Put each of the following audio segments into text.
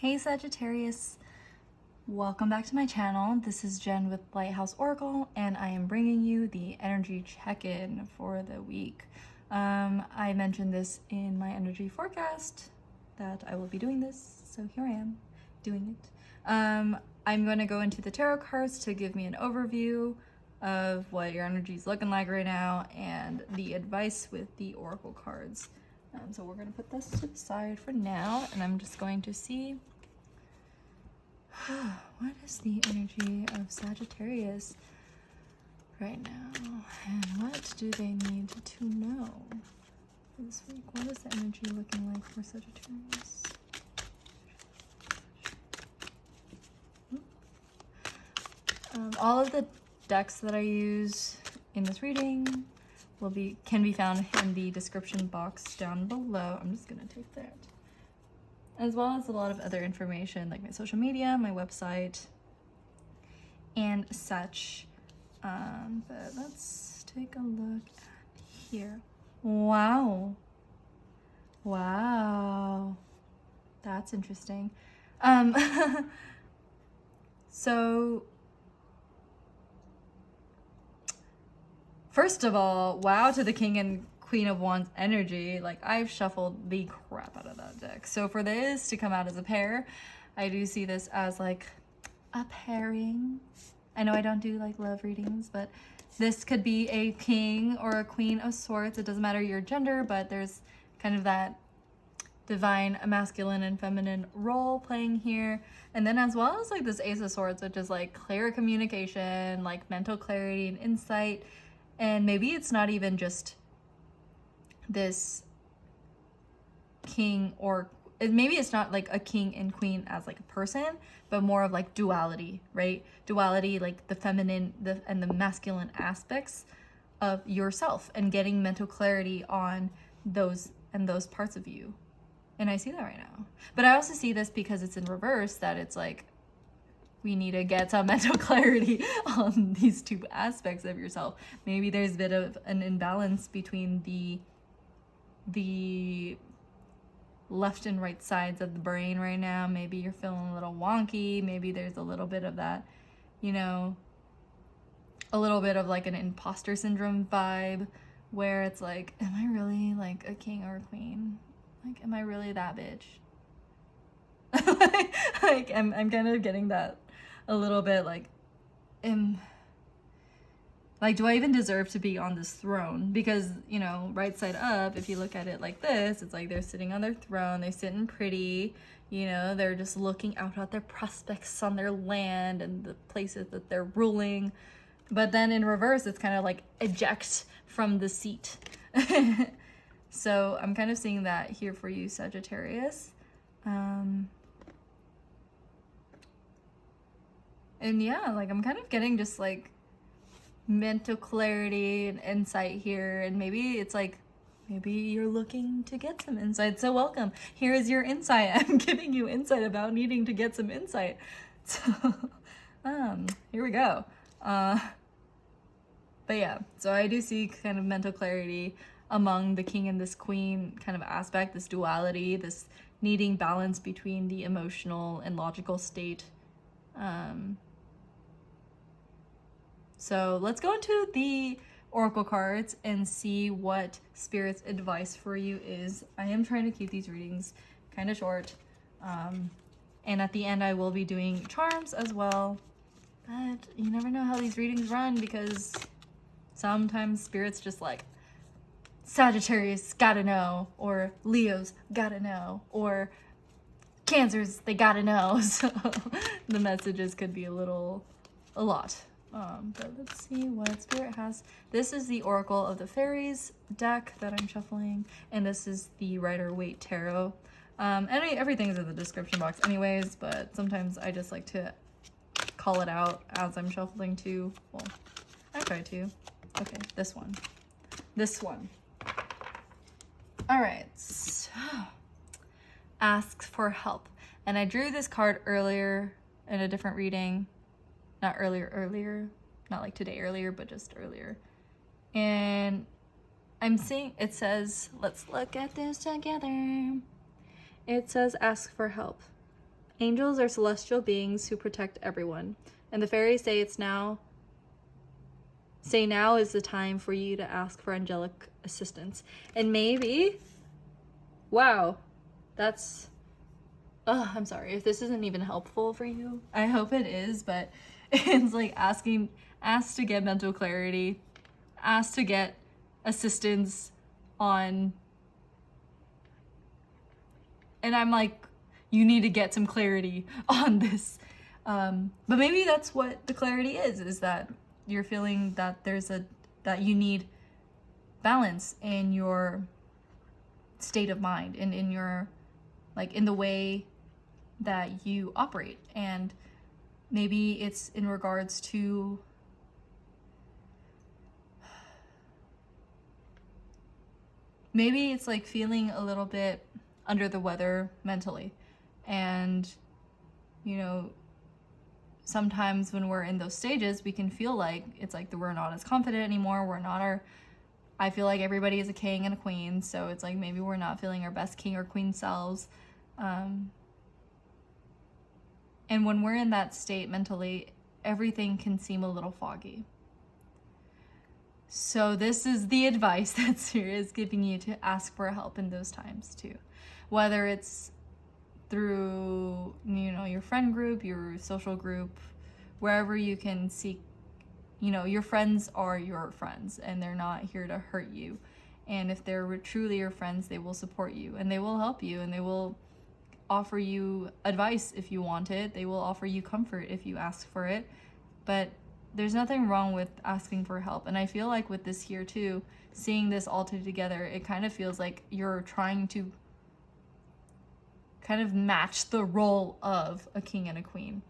Hey Sagittarius, welcome back to my channel. This is Jen with Lighthouse Oracle, and I am bringing you the energy check-in for the week. I mentioned this in my energy forecast that I will be doing this, so here I am doing it. I'm going to go into the tarot cards to give me an overview of what your energy is looking like right now and the advice with the oracle cards. So we're going to put this to the side for now, and I'm just going to see what is the energy of Sagittarius right now, and what do they need to know this week? What is the energy looking like for Sagittarius? All of the decks that I use in this reading can be found in the description box down below. I'm just gonna take that, as well as a lot of other information like my social media, my website, and such. But let's take a look at here. Wow, that's interesting. So first of all, wow to the King and Queen of Wands energy. Like, I've shuffled the crap out of that deck. So for this to come out as a pair, I do see this as like a pairing. I know I don't do like love readings, but this could be a king or a queen of swords. It doesn't matter your gender, but there's kind of that divine masculine and feminine role playing here. And then as well as like this Ace of Swords, which is like clear communication, like mental clarity and insight. And maybe it's not even just this king, or maybe it's not like a king and queen as like a person, but more of like duality, right? Duality, like the feminine and the masculine aspects of yourself, and getting mental clarity on those parts of you. And I see that right now. But I also see this because it's in reverse, that it's like we need to get some mental clarity on these two aspects of yourself. Maybe there's a bit of an imbalance between the left and right sides of the brain right now. Maybe you're feeling a little wonky. Maybe there's a little bit of that, a little bit of like an imposter syndrome vibe, where it's like, am I really like a king or a queen? Like, am I really that bitch? like I'm kind of getting that a little bit, like, do I even deserve to be on this throne? Because, right side up, if you look at it like this, it's like they're sitting on their throne, they're sitting pretty, they're just looking out at their prospects on their land and the places that they're ruling. But then in reverse, it's kind of like eject from the seat. So I'm kind of seeing that here for you, Sagittarius. And yeah, like I'm kind of getting just like mental clarity and insight here. And maybe it's like, maybe you're looking to get some insight. So welcome. Here is your insight. I'm giving you insight about needing to get some insight. So here we go. But yeah, so I do see kind of mental clarity among the king and this queen kind of aspect, this duality, this needing balance between the emotional and logical state. So let's go into the oracle cards and see what Spirit's advice for you is. I am trying to keep these readings kind of short. And at the end, I will be doing charms as well. But you never know how these readings run, because sometimes Spirit's just like, Sagittarius gotta know, or Leo's gotta know, or Cancers, they gotta know. So the messages could be a lot. But let's see what Spirit has. This is the Oracle of the Fairies deck that I'm shuffling, and this is the Rider-Waite Tarot. Everything is in the description box anyways, but sometimes I just like to call it out as I'm shuffling too. Well, I try to. Okay, this one. All right, so ask for help. And I drew this card earlier in a different reading. Not earlier, not like today earlier, but just earlier. And I'm seeing, it says, let's look at this together. It says ask for help. Angels are celestial beings who protect everyone, and the fairies say now is the time for you to ask for angelic assistance. And maybe, wow, that's, oh, I'm sorry if this isn't even helpful for you. I hope it is, but it's like ask to get mental clarity, ask to get assistance on, and I'm like, you need to get some clarity on this. But maybe that's what the clarity is that you're feeling that that you need balance in your state of mind and in your, like, in the way that you operate. And maybe it's in regards to maybe it's like feeling a little bit under the weather mentally. And, you know, sometimes when we're in those stages, we can feel like it's like we're not as confident anymore. I feel like everybody is a king and a queen. So it's like maybe we're not feeling our best king or queen selves. And when we're in that state mentally, everything can seem a little foggy. So this is the advice that Spirit is giving you, to ask for help in those times too. Whether it's through, you know, your friend group, your social group, wherever you can seek, you know, your friends are your friends and they're not here to hurt you. And if they're truly your friends, they will support you and they will help you and they will offer you advice if you want it. They will offer you comfort if you ask for it. But there's nothing wrong with asking for help. And I feel like with this here too, seeing this all together, it kind of feels like you're trying to kind of match the role of a king and a queen.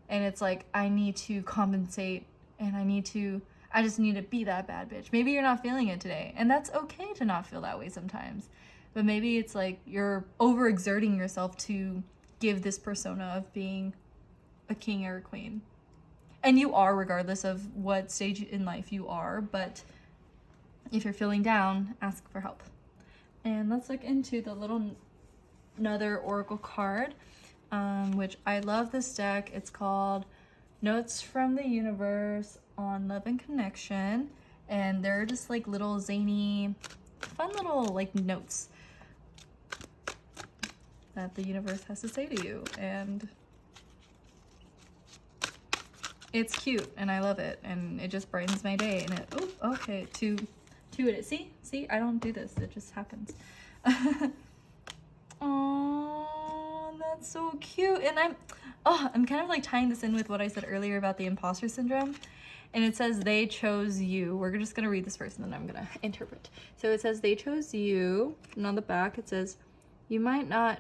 And it's like, I need to compensate and I just need to be that bad bitch. Maybe you're not feeling it today, and that's okay to not feel that way sometimes. But maybe it's like you're overexerting yourself to give this persona of being a king or a queen. And you are, regardless of what stage in life you are. But if you're feeling down, ask for help. And let's look into the another oracle card, which I love this deck. It's called Notes from the Universe on Love and Connection. And they're just like little zany, fun little like notes that the universe has to say to you. And it's cute and I love it and it just brightens my day. And it, oh, okay, two it. See, I don't do this. It just happens. Oh, that's so cute. And I'm kind of like tying this in with what I said earlier about the imposter syndrome. And it says they chose you. We're just going to read this first and then I'm going to interpret. So it says they chose you. And on the back it says, you might not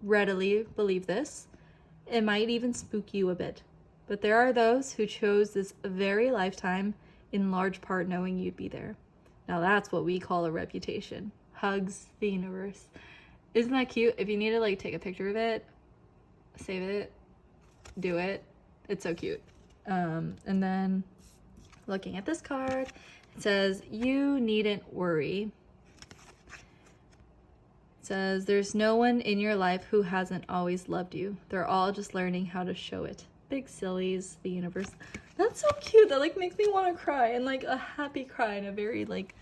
readily believe this. It might even spook you a bit. But there are those who chose this very lifetime in large part knowing you'd be there. Now that's what we call a reputation. Hugs, the universe. Isn't that cute? If you need to like take a picture of it, save it, do it. It's so cute. And then looking at this card, it says, you needn't worry. It says, there's no one in your life who hasn't always loved you. They're all just learning how to show it. Big sillies, the universe. That's so cute. That like makes me want to cry, and like a happy cry, and a very like,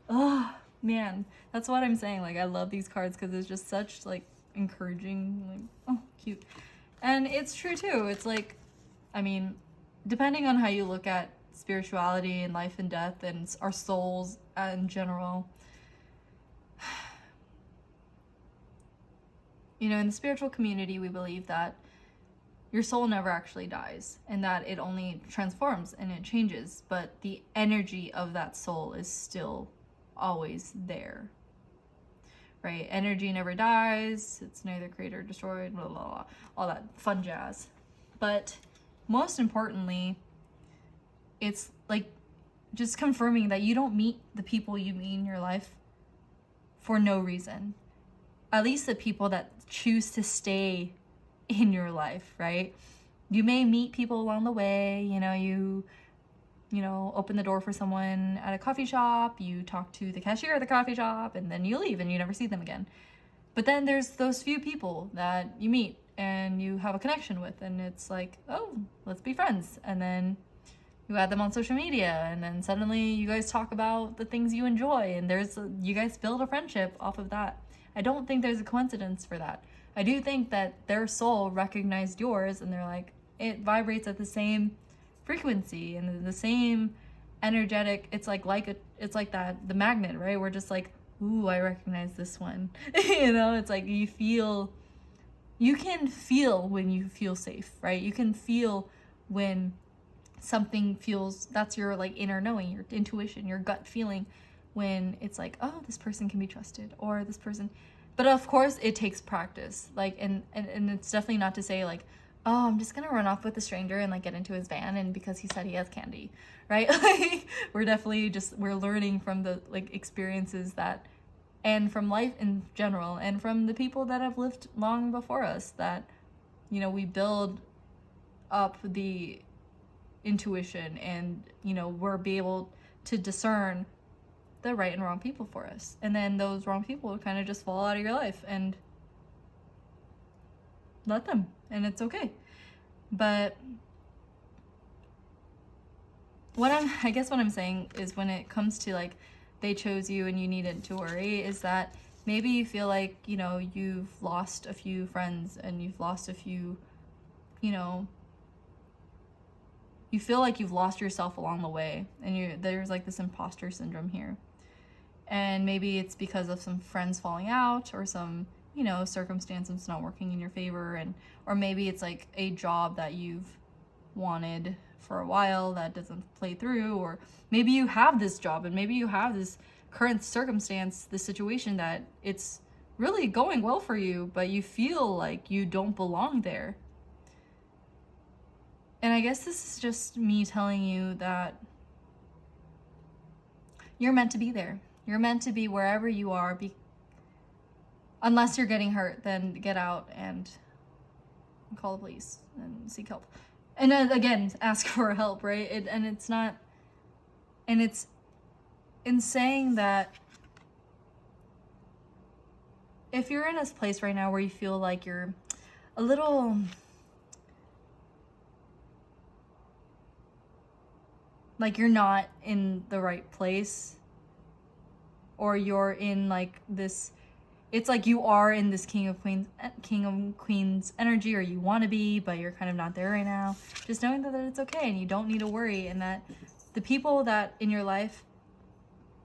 oh man, that's what I'm saying. Like I love these cards because it's just such like encouraging, like, oh cute. And it's true too. It's like, I mean, depending on how you look at spirituality and life and death and our souls in general, you know, in the spiritual community, we believe that your soul never actually dies and that it only transforms and it changes, but the energy of that soul is still always there, right? Energy never dies. It's neither created or destroyed, blah, blah, blah, all that fun jazz. But most importantly, it's like just confirming that you don't meet the people you meet in your life for no reason. At least the people that choose to stay in your life, right? You may meet people along the way, you know, open the door for someone at a coffee shop, you talk to the cashier at the coffee shop, and then you leave and you never see them again. But then there's those few people that you meet and you have a connection with, and it's like, oh, let's be friends. And then you add them on social media, and then suddenly you guys talk about the things you enjoy, and you guys build a friendship off of that. I don't think there's a coincidence for that. I do think that their soul recognized yours, and they're like, it vibrates at the same frequency and the same energetic. It's like that, the magnet, right? We're just like, ooh, I recognize this one. You know, it's like you can feel when you feel safe, right? You can feel when something feels, that's your like inner knowing, your intuition, your gut feeling, when it's like, oh, this person can be trusted, or this person. But of course it takes practice, like, and it's definitely not to say like, oh, I'm just gonna run off with a stranger and like get into his van and because he said he has candy, right? Like, we're learning from the like experiences that, and from life in general, and from the people that have lived long before us, that, you know, we build up the intuition, and, you know, we're be able to discern the right and wrong people for us. And then those wrong people kind of just fall out of your life, and let them, and it's okay. But I guess what I'm saying is, when it comes to like, they chose you and you needn't to worry, is that maybe you feel like, you know, you've lost a few friends, and you've lost a few, you know, you feel like you've lost yourself along the way, and there's like this imposter syndrome here. And maybe it's because of some friends falling out, or some, you know, circumstances not working in your favor, or maybe it's like a job that you've wanted for a while that doesn't play through, or maybe you have this job, and maybe you have this current circumstance, this situation that it's really going well for you, but you feel like you don't belong there. And I guess this is just me telling you that you're meant to be there. You're meant to be wherever you are. Unless you're getting hurt, then get out and call the police and seek help. And again, ask for help, right? It's in saying that, if you're in this place right now where you feel like you're a little like you're not in the right place, or you're in like this, it's like you are in this king of queens energy, or you want to be, but you're kind of not there right now. Just knowing that it's okay, and you don't need to worry, and that the people that in your life,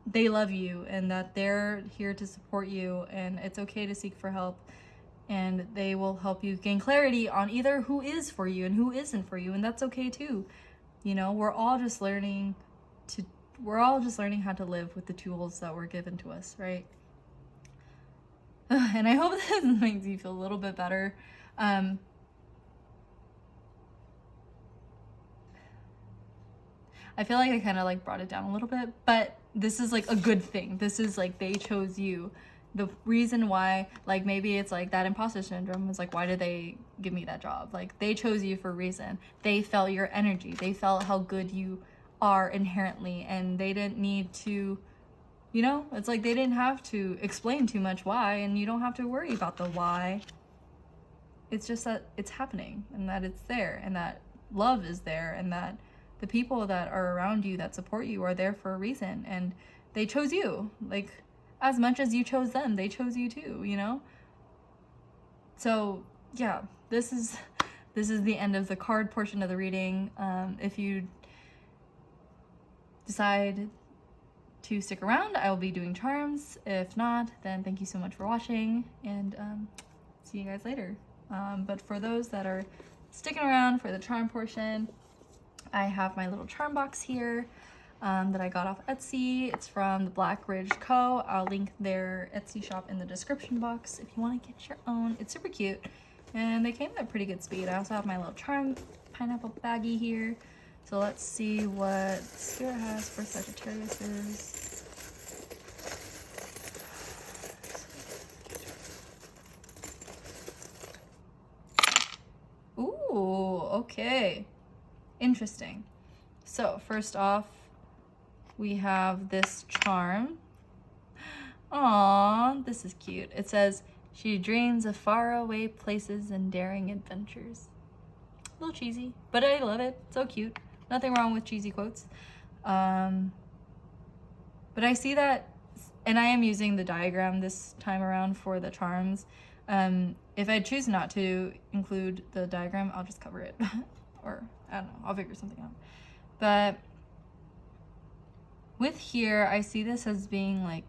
they love you, and that they're here to support you, and it's okay to seek for help, and they will help you gain clarity on either who is for you and who isn't for you, and that's okay too. You know, we're all just learning how to live with the tools that were given to us, right? And I hope this makes you feel a little bit better. I feel like I kind of like brought it down a little bit, but this is like a good thing. This is like, they chose you. The reason why, like, maybe it's like that imposter syndrome is like, why did they give me that job? Like, they chose you for a reason. They felt your energy. They felt how good you are inherently, and they didn't need to, you know, it's like they didn't have to explain too much why, and you don't have to worry about the why. It's just that it's happening, and that it's there, and that love is there, and that the people that are around you that support you are there for a reason, and they chose you. Like, as much as you chose them, they chose you too, you know? So yeah, this is the end of the card portion of the reading. If you decide to stick around, I will be doing charms. If not, then thank you so much for watching, and see you guys later. But for those that are sticking around for the charm portion, I have my little charm box here that I got off Etsy. It's from the Black Ridge Co. I'll link their Etsy shop in the description box if you want to get your own. It's super cute, and they came at pretty good speed. I also have my little charm pineapple baggie here. So let's see what Spirit has for Sagittarius is. Ooh, okay. Interesting. So first off, we have this charm. Aww, this is cute. It says, She dreams of faraway places and daring adventures. A little cheesy, but I love it. So cute. Nothing wrong with cheesy quotes. But I see that, and I am using the diagram this time around for the charms. If I choose not to include the diagram, I'll just cover it. Or, I don't know, I'll figure something out. But with here, I see this as being like,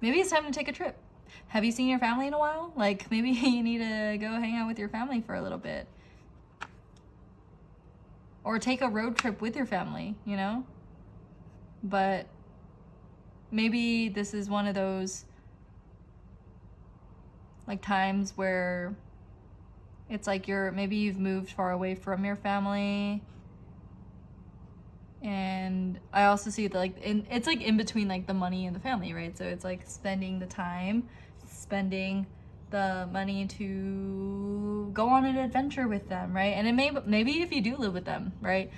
maybe it's time to take a trip. Have you seen your family in a while? Like, maybe you need to go hang out with your family for a little bit. Or take a road trip with your family, you know? But maybe this is one of those like times where it's like maybe you've moved far away from your family. And I also see that like it's like in between like the money and the family, right? So it's like spending the time, spending the money to go on an adventure with them, right? And it maybe if you do live with them, right,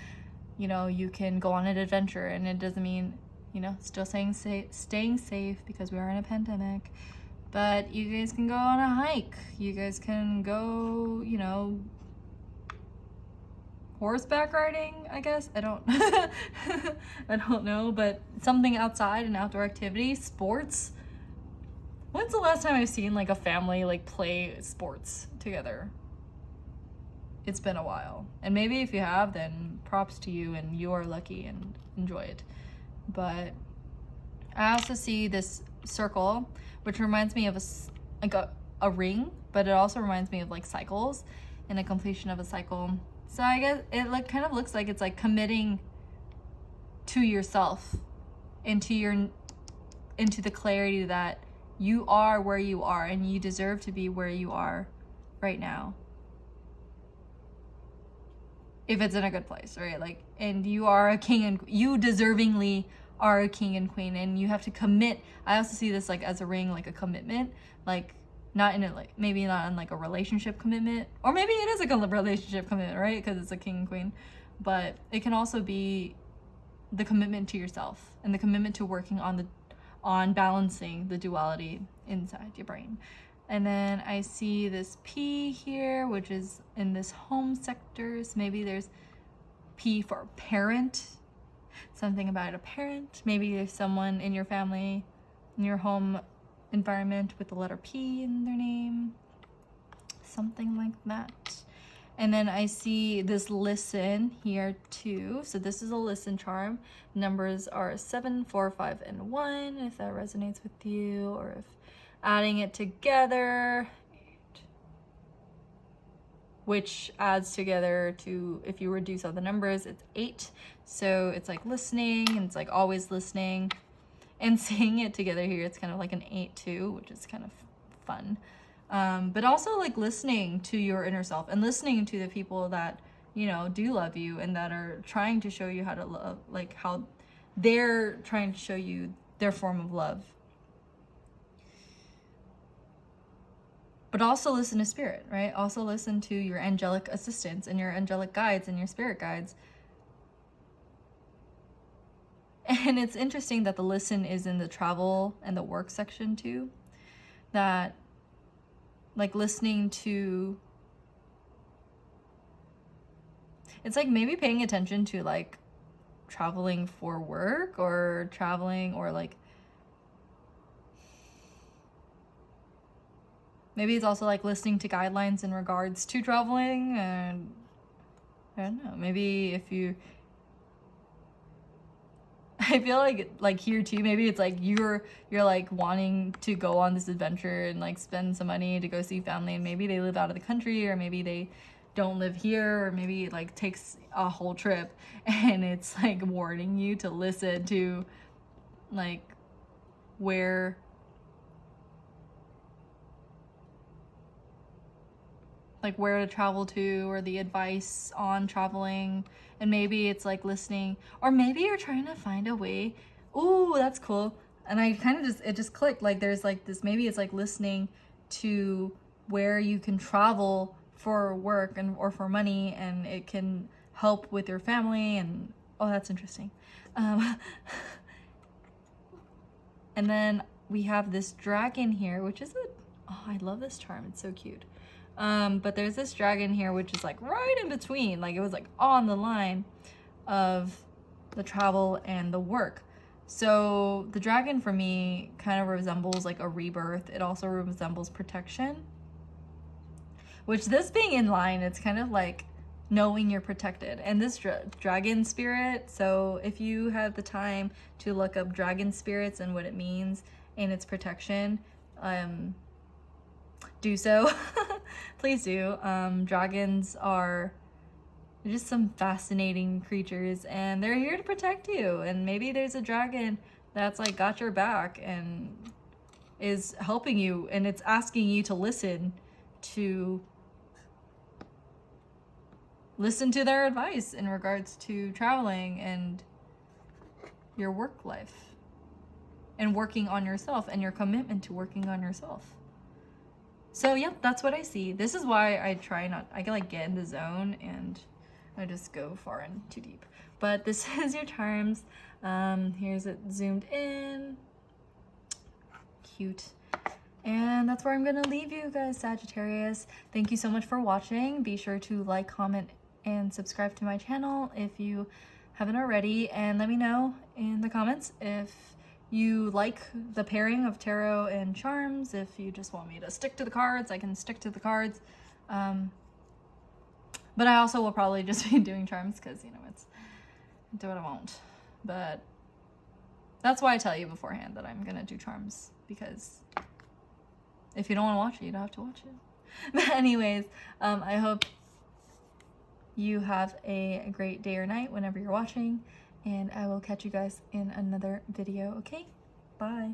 you know, you can go on an adventure, and it doesn't mean, you know, still staying safe because we are in a pandemic. But you guys can go on a hike. You guys can go, you know, horseback riding, I guess. I don't I don't know, but something outside, an outdoor activity, sports. When's the last time I've seen like a family like play sports together? It's been a while. And maybe if you have, then props to you and you are lucky and enjoy it. But I also see this circle, which reminds me of a ring, but it also reminds me of like cycles and the completion of a cycle. So I guess it like kind of looks like it's like committing to yourself, into the clarity that you are where you are and you deserve to be where you are right now. If it's in a good place, right? Like, and you are a king, and you deservingly are a king and queen, and you have to commit. I also see this like as a ring, like a commitment, like not in a like maybe not in like a relationship commitment, or maybe it is like a relationship commitment, right? Because it's a king and queen, but it can also be the commitment to yourself and the commitment to working on balancing the duality inside your brain. And then I see this P here, which is in this home sector. So maybe there's P for parent, something about a parent. Maybe there's someone in your family, in your home environment with the letter P in their name, something like that. And then I see this listen here too. So this is a listen charm. Numbers are 7, 4, 5, and 1, if that resonates with you, or if adding it together, which adds together to, if you reduce all the numbers, it's 8. So it's like listening, and it's like always listening. And seeing it together here, it's kind of like an 8 too, which is kind of fun. But also like listening to your inner self and listening to the people that, you know, do love you and that are trying to show you how to love, like how they're trying to show you their form of love. But also listen to spirit, right? Also listen to your angelic assistants and your angelic guides and your spirit guides. And it's interesting that the listen is in the travel and the work section too. That like listening to, it's like maybe paying attention to like traveling for work or traveling, or like maybe it's also like listening to guidelines in regards to traveling. And I don't know, maybe if you, I feel like here too, maybe it's like you're like wanting to go on this adventure and like spend some money to go see family, and maybe they live out of the country, or maybe they don't live here, or maybe it like takes a whole trip, and it's like warning you to listen to like where to travel to, or the advice on traveling. And maybe it's like listening, or maybe you're trying to find a way. Ooh, that's cool. And I kind of it just clicked, like there's like this, maybe it's like listening to where you can travel for work and or for money, and it can help with your family. And oh, that's interesting. And then we have this dragon here, which is oh, I love this charm. It's so cute. But there's this dragon here, which is like right in between. Like it was like on the line of the travel and the work. So the dragon for me kind of resembles like a rebirth. It also resembles protection. Which this being in line, it's kind of like knowing you're protected. And this dragon spirit, so if you have the time to look up dragon spirits and what it means and its protection, do so. Please do. Dragons are just some fascinating creatures, and they're here to protect you. And maybe there's a dragon that's like got your back and is helping you, and it's asking you to listen to their advice in regards to traveling and your work life and working on yourself and your commitment to working on yourself. So yep, that's what I see. This is why I try not, I can like get in the zone and I just go far and too deep. But this is your charms. Here's it zoomed in. Cute. And that's where I'm gonna leave you guys, Sagittarius. Thank you so much for watching. Be sure to like, comment, and subscribe to my channel if you haven't already. And let me know in the comments if you like the pairing of tarot and charms. If you just want me to stick to the cards, I can stick to the cards. But I also will probably just be doing charms because, you know, it's do what I want. But that's why I tell you beforehand that I'm gonna do charms, because if you don't want to watch it, you don't have to watch it. But anyways, I hope you have a great day or night whenever you're watching, and I will catch you guys in another video, okay? Bye.